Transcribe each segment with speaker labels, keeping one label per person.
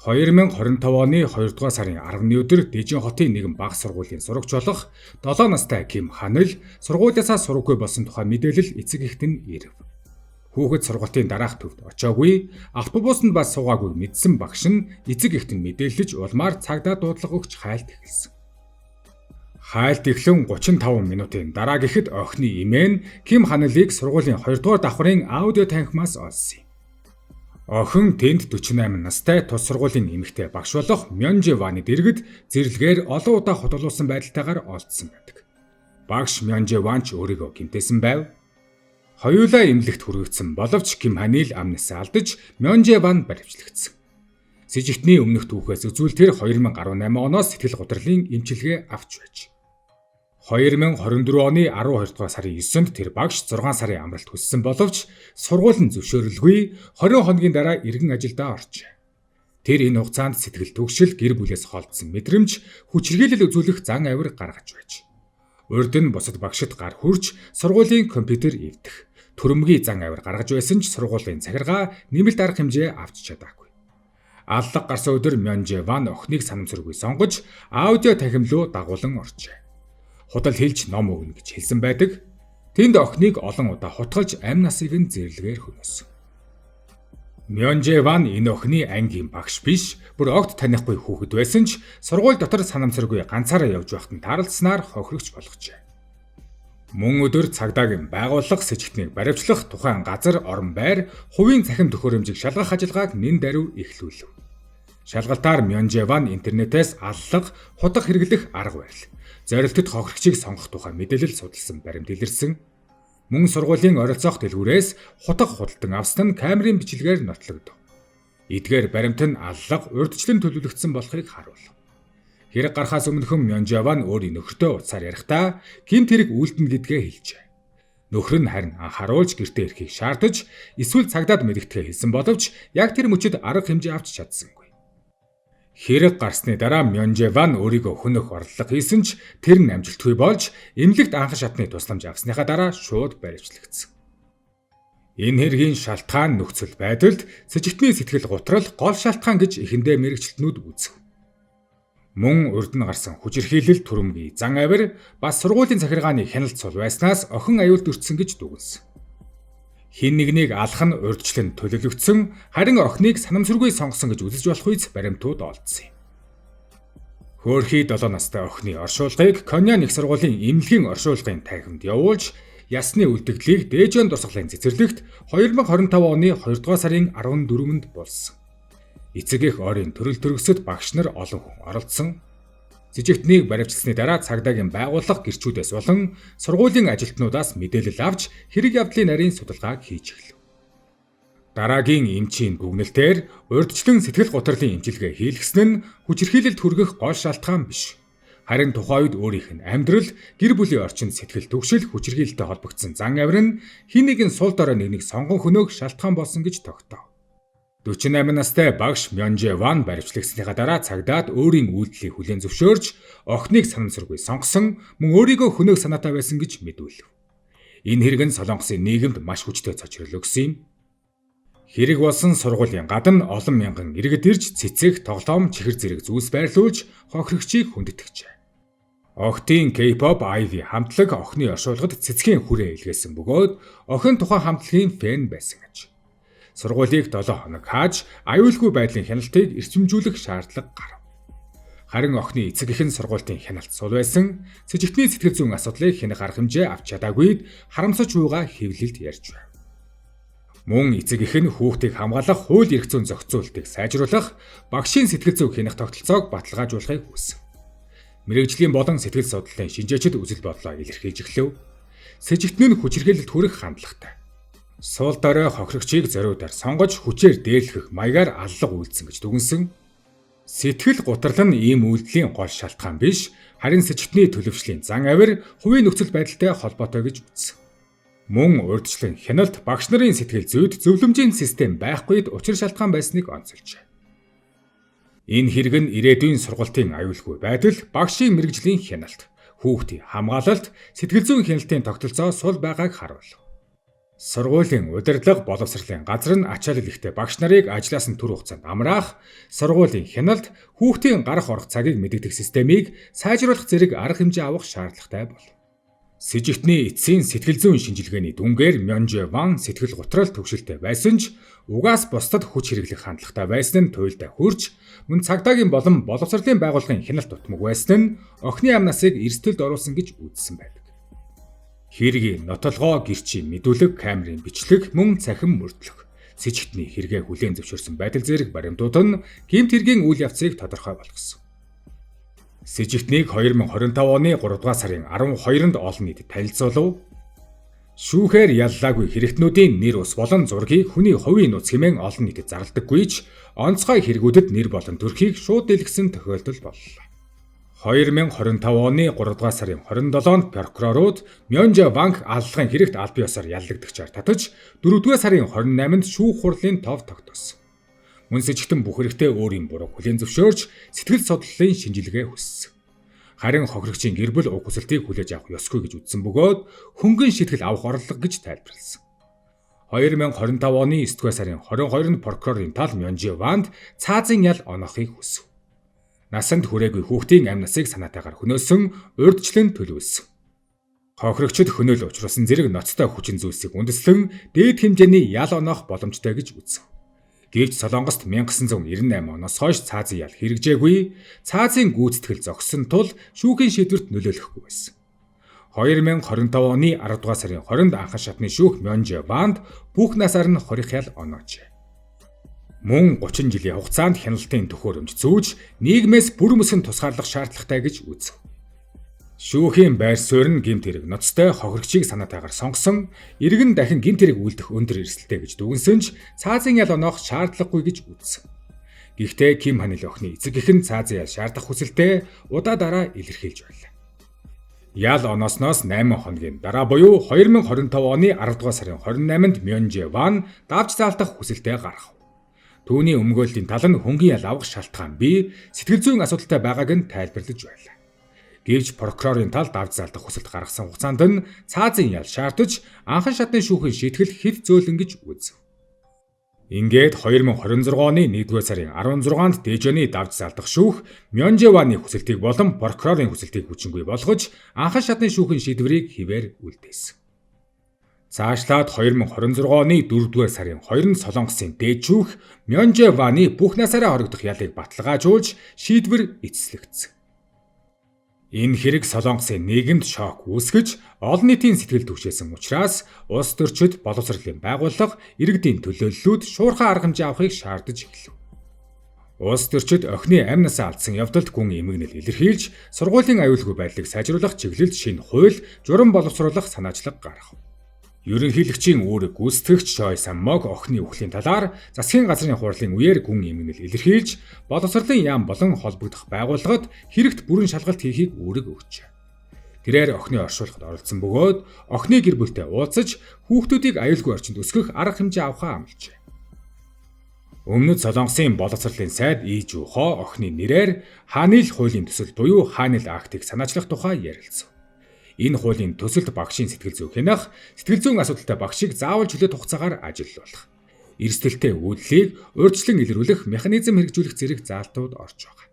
Speaker 1: 2025 оны 2 дугаар сарын 10-ны өдөр Дижин хотын нэгэн бага сургуулийн сурагч болох 7 настай Ким Ханил сургуулиасаа сураггүй болсон тухай мэдээлэл эцэг эхэд нь ирэв. Хүүхэд сургалтын дараах төвд очоогүй, автобусанд бас суугаагүй мэдсэн багш нь эцэг эхэд нь мэдээлж улмаар цагдаа дуудлага өгч хайлт эхэлсэн. Хайлт эхлэн 35 минутын дараа гэхэд охины эмээ нь Ким Ханилыг сургуулийн 2 дугаар давхрын аудио танхимаас олсон юм. Охин тэнд 48 настай тус сургуулийн эмэгтэй багш болох Мёнже Ваны дэргэд зэрлэгээр олон удаа худалдуулсан байдалтайгаар олдсон байдаг. Багш Мёнже Ван ч өөрийгөө гэмтээсэн байв. Хоёулаа эмнэлэгт хүргэгдсэн боловч Ким Ханил амнасаа алдаж Мёнже Ван баривчлагдсан. С жигтний өмнөх түүхээс үзвэл тэр 2018 оноос сэтгэл гутралын эмчилгээ авч байж. 2024 оны 12 дугаар сарын 9-нд тэр багш 6 сарын амралт хүссэн боловч сургууль нь зөвшөөрөлгүй 20 хоногийн дараа иргэн ажилдаа оржээ. Тэр энэ хугацаанд сэтгэл түгшил, гэр бүлээс холдсон мэдрэмж, хүчирхийлэл үзүүлэх зан авир гаргаж байж. Урд нь бусад багшид гар хүрч сургуулийн компьютер эвдэх, төрөмгийн зан авир гаргаж байсан ч сургуулийн захиргаа нэмэлт арга хэмжээ авч чадаагүй. Аллах гарсан өдөр Мёнже Ван охиныг санамсаргүй сонгож аудио танхим руу дагуулan оржээ. Худал хэлж ном өгнө гэж хэлсэн байдаг. Тэнд охиныг олон удаа хутгалж амь насыг нь зэрлэгээр хөнөөсөн. Мёнже Ван энэ охины ангийн багш биш, бүр огт танихгүй хүүхэд байсан ч сургууль дотор санамсаргүй ганцаараа явж байхад нь тааралцснаар хохирогч болгожээ. Мөн өдөр цагдаагийн байгууллага сэжигтнийг баривчлах тухайн газар орон байр хувийн цахим төхөөрөмжийг шалгах ажиллагааг нэн даруй эхлүүлв. Шалгалтаар Мёнже Ван интернетээс аллах, хутга хэрэглэх арга барил, зорилтод хохирогчийг сонгох тухай мэдээлэл судалсан баримт илэрсэн. Мөн сургуулийн оролцоох дэлгүүрээс хутга худалдан авсан нь камерын бичлэгээр нотлогдов. Эдгээр баримт нь аллах, урьдчилан төлөвлөгдсөн болохыг харуулв. Хэрэг гарахаас өмнөхөн Мёнже Ван өөрийн нөхөртөө утсаар ярихдаа гэмт хэрэг үйлдэнэ гэдгээ хэлжээ. Нөхөр нь харин анхааруулж гэртээ ирэхийг шаардаж, эсвэл цагдаад мэдэгдэхээ хэлсэн боловч яг тэр мөчид арга хэмжээ авч чадсангүй. Хэрэг гарсны дараа Мёнже Ван өөрийгөө хөнөх орлого хийсэн ч тэр нь амжилтгүй болж эмнэлэгт анхан шатны тусламж авсныхаа дараа шууд баривчлагдсан. Энэ хэргийн шалтгаан нөхцөл байдалд сэжигтний сэтгэл гутрал гол шалтгаан гэж эхэндээ мэрэгчлэтнүүд үзв. Мөн урд нь гарсан хүчирхийлэл, түрэмгий, зан авир бас сургуулийн захиргааны хяналт сул байснаас охин аюулд өртсөн гэж дүгнэсэн. Хин нэгнийг алах нь урьдчилан төлөвлөгдсөн, харин охиныг санамсаргүй сонгосон гэж үзэж болох үйс баримтууд олдсон юм. Хөөрхий 7 настай охины оршуулгыг Коньян их сургуулийн эмнэлгийн оршуулгын танхимд явуулж, ясны үлдэгдлийг Дээжон дурсгалын цэцэрлэгт 2025 оны 2 дугаар сарын 14-нд болсон. Эцэг эх ойрын төрөл төрөсөд багш нар олон хүн оролцсон. Сэжигтнийг баривчилсны дараа цагдаагийн байгууллага гэрчүүдээс болон сургуулийн ажилтнуудаас мэдээлэл авч хэрэг явдлын нарийн судалгааг хийж эхлэв. Дараагийн эмчийн дүгнэлтээр урьдчилан сэтгэл гутралын эмчилгээ хийлгэсэн нь хүчирхийлэлд хүргэх гол шалтгаан биш. Харин тухайн үед өөрийнх нь амьдрал, гэр бүлийн орчинд сэтгэл түгшил, хүчирхийлэлтэй холбогдсон зан авир нь хэн нэгэн сул дорой нэгнийг сонгон хөнөөх шалтгаан болсон гэж тогтов. 48 настай багш Мёнже Ван баривчлагдсныхаа дараа цагдаад өөрийн үйлдэлийг хүлээн зөвшөөрч охиныг санамсаргүй сонгосон, мөн өөрийгөө хөнөөх санаатай байсан гэж мэдүүлв. Энэ хэрэг нь Солонгосын нийгэмд маш хүчтэй цочрол өгсөн юм. Хэрэг болсон сургуулийн гадна олон мянган иргэд ирж цэцэг, тоглоом, чихэр зэрэг зүйлс байрлуулж хохирогчийг хүндэтгэжээ. Охтын K-pop Ivy хамтлаг охины оршуулгад цэцгийн хүрээ илгээсэн бөгөөд охин тухайн хамтлагийн фэн байсан гэж. Сургуулийг 7 хоног хааж, аюулгүй байдлын хяналтыг эрчимжүүлэх шаардлага гарав. Харин охины эцэг эх нь сургуулийн хяналт сул байсан, сэжигтний сэтгэл зүйн асуудлыг хянах арга хэмжээ авч чадаагүйд харамсаж буйгаа хэвлэлд ярьж байв. Мөн эцэг эх нь хүүхдийг хамгаалах хууль эрх зүйн зохицуултыг сайжруулах, багшийн сэтгэл зүйг хянах тогтолцоог баталгаажуулахыг хүсв. Мэргэжлийн болон сэтгэл судлалын шинжээчид үзэл бодлоо илэрхийлж эхлэв. Сэжигтний хүчирхийлэлд хүрэх хандлагатай. Сул дорой хохирогчийг зориудаар сонгож хүчээр дээрлэх маягаар аллах үйлдсэн гэж дүгнсэн. Сэтгэл гутрал нь ийм үйлдэлийн гол шалтгаан биш, харин сэжигтний төлөвшлийн зан авир, хувийн нөхцөл байдалтай холбоотой гэж үзсэн. Мөн урьдчилан хяналт багш нарын сэтгэл зүйд зөвлөмжийн систем байхгүйд учир шалтгаан байсныг онцолжээ. Энэ хэрэг нь ирээдүйн сургалтын аюулгүй байдал, багшийн мэргэжлийн хяналт, хүүхдийн хамгаалалт, сэтгэл зүйн хяналтын тогтолцоо сул байгааг харуулв. Сургуулийн удирдлага боловсролын газар нь ачаалал ихтэй багш нарыг ажлаас нь түр хугацаанд амраах, сургуулийн хяналт, хүүхдийн гарах орох цагийг мэдэгдэх системийг сайжруулах зэрэг арга хэмжээ авах шаардлагатай бол. С жигтний эцсийн сэтгэл зүйн шинжилгээний дүнгээр Мёнже Ван сэтгэл готрол төвшөлтэй байсан ч угаас бусдад хүч хэрэглэх хандлагатай байсан нь туйлдаа хүрч мөн цагдаагийн болон боловсролын байгууллагын хяналт утмаг байсан нь охины амнасыг эрсдэлд оруулсан гэж үзсэн байдаг. Хэргийн нотолгоо гэрчийн мэдүүлэг камерын бичлэг мөн цахим мөрдлөх с жигтний хэрэгээ хүлээн зөвшөөрсөн байдал зэрэг баримтууд нь гэмт хэргийн үйл явцыг тодорхой болгосон. С жигтнийг 2025 оны 3 дугаар сарын 12-нд олон нийтэд танилцуулав. Шүүхээр яллаагүй хэрэгтнүүдийн нэр ус болон зургийг хүний хувийн нууц хэмээн олон нийтэд зарлдаггүй ч онцгой хэрэгүүдэд нэр болон төрхийг шууд дэлгэсэн тохиолдол боллоо. 2025 оны 3 дугаар сарын 27-нд прокурорууд Мёнже Ванг аллагын хэрэгт аль бие ёсоор яллагдагчаар татаж 4 дугаар сарын 28-нд шүүх хурлын тов тогтоосон. Мөн с жигтэн бүх хэрэгтэй өөрийн бурууг хүлээн зөвшөөрч сэтгэл судлалын шинжилгээ хүссэн. Харин хохирогчийн гэр бүл уг хүсэлтийг хүлээж авах ёсгүй гэж үзсэн бөгөөд хөнгөн шийтгэл авах орлого гэж тайлбарласан. 2025 оны 9 дугаар сарын 22-нд прокурорын тал Мёнже Ванд цаазын ял оноохыг хүсв. Насанд хүрээгүй хүүхдийн амь насыг санаатайгаар хөнөөсөн урьдчилан төлөвлөсөн. Хохирогчид хөнөөл учруулсан зэрэг ноцтой хүчин зүйлсийг үндэслэн дээд хэмжээний ял оноох боломжтой гэж үзсэн. Гэвч Солонгост 1998 оноос хойш цаазын ял хэрэгжээгүй, цаазын гүйцэтгэл зогссон тул шүүхийн шийдвэрт нөлөөлөхгүй байсан. 2025 оны 10 дугаар сарын 20-нд анхан шатны шүүх Мёнже Ванд бүх насаар нь хорих ял оноожээ. Мөн 30 жилийн хугацаанд хяналтын төхөөрөмж зүүж нийгмээс бүр мөсөн тусгаарлах шаардлагатай гэж үзв. Шүүхийн байр суурь нь гэмт хэрэг ноцтой хохирогчийг санаатайгаар сонгосон, иргэн дахин гэмт хэрэг үлдэх өндөр эрсдэлтэй гэж дүгнсэн ч цаазын ял оноох шаардлагагүй гэж үзсэн. Гэхдээ Ким Ханил охины эцэг эх нь цаазын ял шаардах хүсэлтэд удаа дараа илэрхийлж байлаа. Ял оноосноос 8 хоногийн дараа буюу 2025 оны 10 дугаар сарын 28-нд Мёнже Ван давж заалтах хүсэлтэд гаргав. Түүний өмгөөллийн тал нь хөнгөн ял авах шалтгаан бий, сэтгэл зүйн асуудалтай байгааг нь тайлбарлаж байлаа. Гэвч прокурорын тал давж заалтах хүсэлт гаргасан хугацаанд нь цаазын ял шаардаж анхан шатны шүүхийн шийтгэл хэд зөөлөн гэж үзв. Ингээд 2026 оны 1-р сарын 16-нд Дэжоны давж заалтах шүүх Мёнже Ваны хүсэлтийг болон прокурорын хүсэлтийг хүчингүй болгож анхан шатны шүүхийн шийдвэрийг хэвээр үлдээсэн. Цаашлаад 2026 оны 4-р сарын 2-нд Солонгосын дээд шүүх Мёнже Ваны бүх насаараа хоригдох ялыг баталгаажуулж шийдвэр эцэслэгдсэн. Энэ хэрэг Солонгосын нийгэмд шок үүсгэж олон нийтийн сэтгэл түгшээсэн учраас улс төрчид боловсролын байгууллага иргэдийн төлөөллүүд шуурхай арга хэмжээ авахыг шаардаж эхлэв. Улс төрчид охины амь насаа алдсан явдалд гүн эмгэнэл илэрхийлж сургуулийн аюулгүй байдлыг сайжруулах чиглэлд шинэ хууль, журам боловсруулах санаачлаг гаргав. Ерөнхийлөгчийн үүрэг гүйцэтгэгч Чой Саммог охины үхлийн талаар засгийн газрын хурлын үеэр гүн эмгэнэл илэрхийлж боловсролын яам болон холбогдох байгууллагад хэрэгт бүрэн шалгалт хийхийг үүрэг өгчээ. Тэрээр охины оршуулгад оролцсон бөгөөд охины гэр бүлтэй уулзаж хүүхдүүдийг аюулгүй орчинд өсгөх арга хэмжээ авахаа амлажээ. Өмнөд Солонгосын боловсролын сайд Ий Жу Хо охины нэрээр Ханил хуулийн төсөл буюу Ханил актыг санаачлах тухай ярилцав. Энэ хуулийн төсөлд багшийн сэтгэл зүй хянах, сэтгэл зүйн асуудалтай багшийг заавал чөлөөт хугацаагаар ажилуулах, эрсдэлтэй үйлдэлийг урьдчилан илрүүлэх механизм хэрэгжүүлэх зэрэг заалтууд орж байгаа.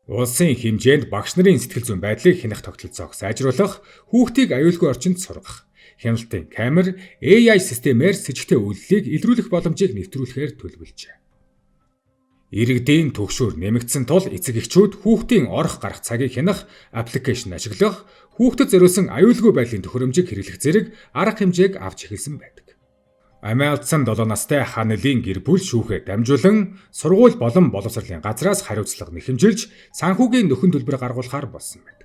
Speaker 1: Улсын хэмжээнд багш нарын сэтгэл зүйн байдлыг хянах тогтолцоог сайжруулах, хүүхдийг аюулгүй орчинд сургах, хяналтын камер, AI системээр с жигтэй үйлдэлийг илрүүлэх боломжийг нэвтрүүлэхээр төлөвлөжээ. Иргэдийн түгшүүр нэмэгдсэн тул эцэг эхчүүд хүүхдийн орох гарах цагийг хянах аппликейшн ашиглах, хүүхдэд зориулсан аюулгүй байдлын төхөөрөмжийг хэрэглэх зэрэг арга хэмжээг авч эхэлсэн байдаг. Амиа алдсан 7 настай Ханилын гэр бүл шүүхээр дамжуулан сургууль болон боловсролын газраас хариуцлага нэхэмжилж санхүүгийн нөхөн төлбөр гаргуулахаар болсон байдаг.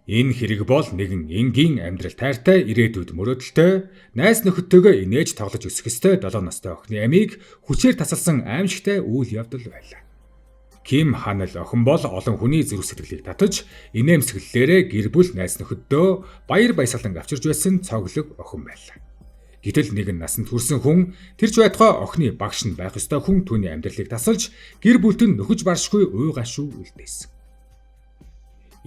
Speaker 1: Энэ хэрэг бол нэгэн энгийн амьдрал тайртай ирээдүйд мөрөөдөлтэй, найз нөхөдтэйгөө инээж тоглож өсөх ёстой 7 настай охины амийг хүчээр тасалсан аимшигтай үйл явдал байлаа. Ким Ханил охин бол олон хүний зүрх сэтгэлийг татаж, инээмсэглэлээрээ гэр бүл найз нөхөддөө баяр баясгалан авчирч байсан цоглог охин байлаа. Гэтэл нэгэн насанд хүрсэн хүн тэр ч байтугай охины багш нь байх ёстой хүн түүний амьдралыг тасалж, гэр бүлд нь нөхөж баршгүй уй гашуу үлдээсэн.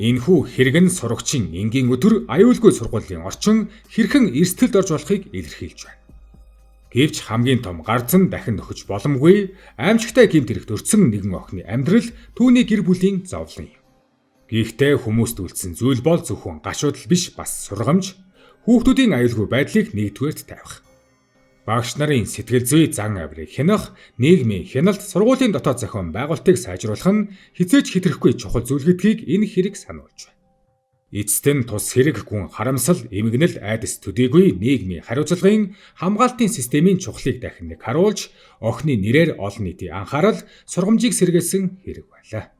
Speaker 1: Энэхүү хэрэг нь сурагчийн энгийн өдөр аюулгүй сургуулийн орчин хэрхэн эрсдэлд орж болохыг илэрхийлж байна. Гэвч хамгийн том гарцан дахин нөхөж боломгүй аимшигтай гэмт хэрэгт өртсөн нэгэн охины амьдрал түүний гэр бүлийн зовлон юм. Гэхдээ хүмүүст үлдсэн зүйл бол зөвхөн гашуудал биш, бас сургамж, хүүхдүүдийн аюулгүй байдлыг нэгдүгээрт тавих. Багш нарын сэтгэл зүй зан авирыг хянах, нийгмийн хяналт, сургуулийн дотоод зохион байгуулалтыг сайжруулах нь хизээж хэтрэхгүй чухал зүйл гэдгийг энэ хэрэг сануулж байна. Эцэст нь тус хэрэг гүн харамсал, эмгэнэл, айдас төдийгүй нийгмийн хариуцлагын хамгаалтын системийн чухлыг дахин нэг харуулж, охины нэрээр олон нийтийн анхаарал, сургамжийг сэргээсэн хэрэг байлаа.